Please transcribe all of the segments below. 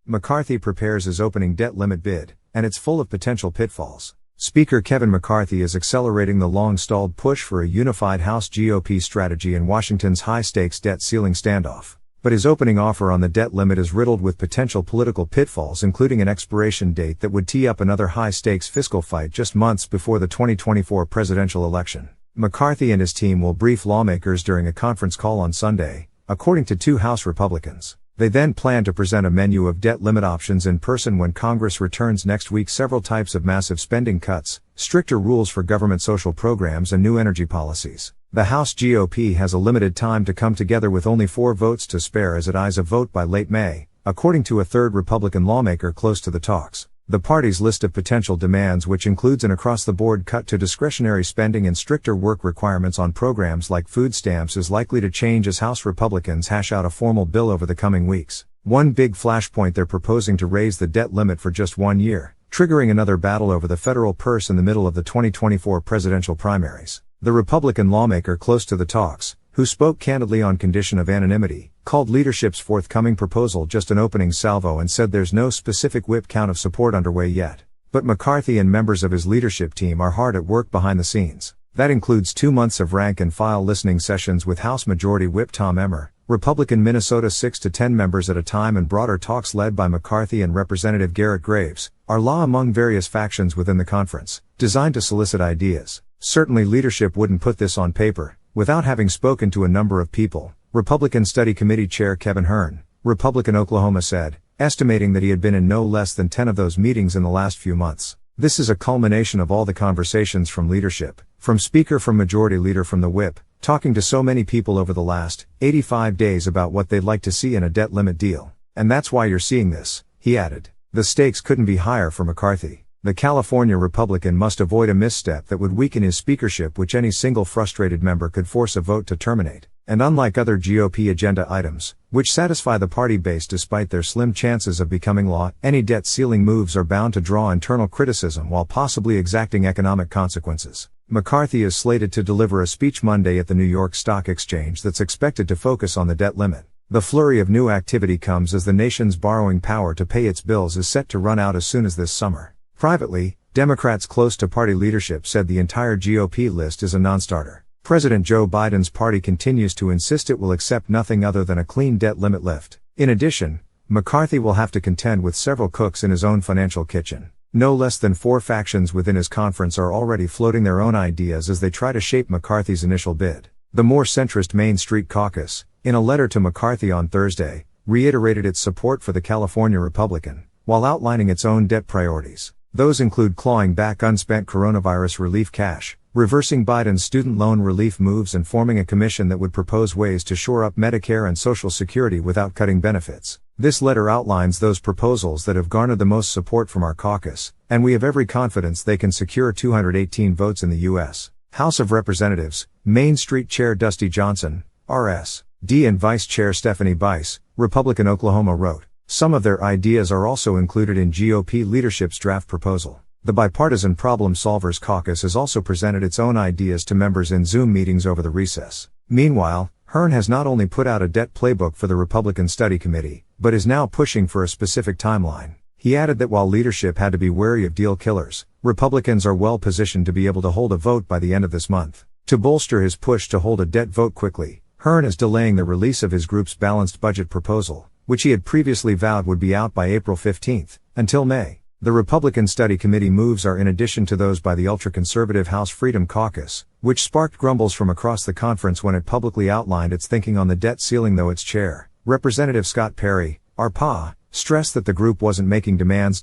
McCarthy prepares his opening debt limit bid, and it's full of potential pitfalls. Speaker Kevin McCarthy is accelerating the long-stalled push for a unified House GOP strategy in Washington's high-stakes debt ceiling standoff. But his opening offer on the debt limit is riddled with potential political pitfalls, including an expiration date that would tee up another high-stakes fiscal fight just months before the 2024 presidential election. McCarthy and his team will brief lawmakers during a conference call on Sunday, according to two House Republicans. They then plan to present a menu of debt limit options in person when Congress returns next week: several types of massive spending cuts, stricter rules for government social programs, and new energy policies. The House GOP has a limited time to come together with only 4 votes to spare as it eyes a vote by late May, according to a third Republican lawmaker close to the talks. The party's list of potential demands, which includes an across-the-board cut to discretionary spending and stricter work requirements on programs like food stamps, is likely to change as House Republicans hash out a formal bill over the coming weeks. One big flashpoint: they're proposing to raise the debt limit for just 1 year, triggering another battle over the federal purse in the middle of the 2024 presidential primaries. The Republican lawmaker close to the talks, who spoke candidly on condition of anonymity, called leadership's forthcoming proposal just an opening salvo and said there's no specific whip count of support underway yet. But McCarthy and members of his leadership team are hard at work behind the scenes. That includes 2 months of rank-and-file listening sessions with House Majority Whip Tom Emmer, Republican Minnesota 6 to 10 members at a time, and broader talks led by McCarthy and Representative Garrett Graves, are law among various factions within the conference, designed to solicit ideas. Certainly leadership wouldn't put this on paper without having spoken to a number of people, Republican Study Committee Chair Kevin Hern, Republican Oklahoma, said, estimating that he had been in no less than 10 of those meetings in the last few months. This is a culmination of all the conversations from leadership, from Speaker, from Majority Leader, from the Whip, talking to so many people over the last 85 days about what they'd like to see in a debt limit deal. And that's why you're seeing this, he added. The stakes couldn't be higher for McCarthy. The California Republican must avoid a misstep that would weaken his speakership, which any single frustrated member could force a vote to terminate. And unlike other GOP agenda items, which satisfy the party base despite their slim chances of becoming law, any debt ceiling moves are bound to draw internal criticism while possibly exacting economic consequences. McCarthy is slated to deliver a speech Monday at the New York Stock Exchange that's expected to focus on the debt limit. The flurry of new activity comes as the nation's borrowing power to pay its bills is set to run out as soon as this summer. Privately, Democrats close to party leadership said the entire GOP list is a non-starter. President Joe Biden's party continues to insist it will accept nothing other than a clean debt limit lift. In addition, McCarthy will have to contend with several cooks in his own financial kitchen. No less than 4 factions within his conference are already floating their own ideas as they try to shape McCarthy's initial bid. The more centrist Main Street Caucus, in a letter to McCarthy on Thursday, reiterated its support for the California Republican, while outlining its own debt priorities. Those include clawing back unspent coronavirus relief cash, reversing Biden's student loan relief moves, and forming a commission that would propose ways to shore up Medicare and Social Security without cutting benefits. This letter outlines those proposals that have garnered the most support from our caucus, and we have every confidence they can secure 218 votes in the U.S. House of Representatives. Main Street Chair Dusty Johnson, R.S.D. and Vice Chair Stephanie Bice, Republican Oklahoma, wrote, some of their ideas are also included in GOP leadership's draft proposal. The Bipartisan Problem Solvers Caucus has also presented its own ideas to members in Zoom meetings over the recess. Meanwhile, Hern has not only put out a debt playbook for the Republican Study Committee, but is now pushing for a specific timeline. He added that while leadership had to be wary of deal killers, Republicans are well positioned to be able to hold a vote by the end of this month. To bolster his push to hold a debt vote quickly, Hern is delaying the release of his group's balanced budget proposal, which he had previously vowed would be out by April 15, until May. The Republican Study Committee moves are in addition to those by the ultra-conservative House Freedom Caucus, which sparked grumbles from across the conference when it publicly outlined its thinking on the debt ceiling, though its chair, Representative Scott Perry, RPA, stressed that the group wasn't making demands.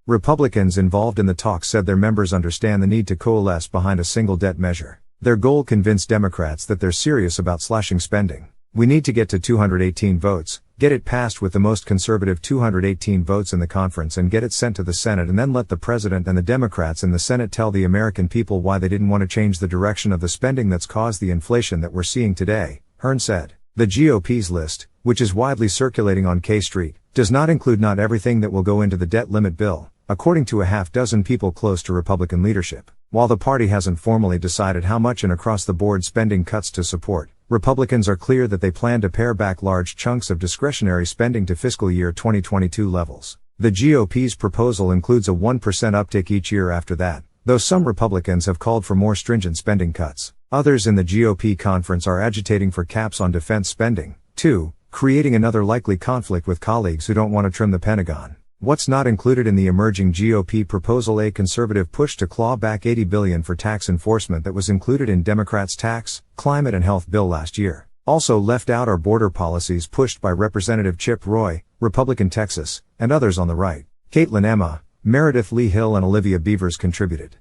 Republicans involved in the talks said their members understand the need to coalesce behind a single debt measure. Their goal: convince Democrats that they're serious about slashing spending. We need to get to 218 votes, get it passed with the most conservative 218 votes in the conference, and get it sent to the Senate, and then let the President and the Democrats in the Senate tell the American people why they didn't want to change the direction of the spending that's caused the inflation that we're seeing today, Hern said. The GOP's list, which is widely circulating on K Street, does not include not everything that will go into the debt limit bill, according to a half-dozen people close to Republican leadership. While the party hasn't formally decided how much in across-the-board spending cuts to support, Republicans are clear that they plan to pare back large chunks of discretionary spending to fiscal year 2022 levels. The GOP's proposal includes a 1% uptick each year after that, though some Republicans have called for more stringent spending cuts. Others in the GOP conference are agitating for caps on defense spending, too, creating another likely conflict with colleagues who don't want to trim the Pentagon. What's not included in the emerging GOP proposal: a conservative push to claw back $80 billion for tax enforcement that was included in Democrats' tax, climate and health bill last year. Also left out are border policies pushed by Representative Chip Roy, Republican Texas, and others on the right. Caitlin Emma, Meredith Lee Hill and Olivia Beavers contributed.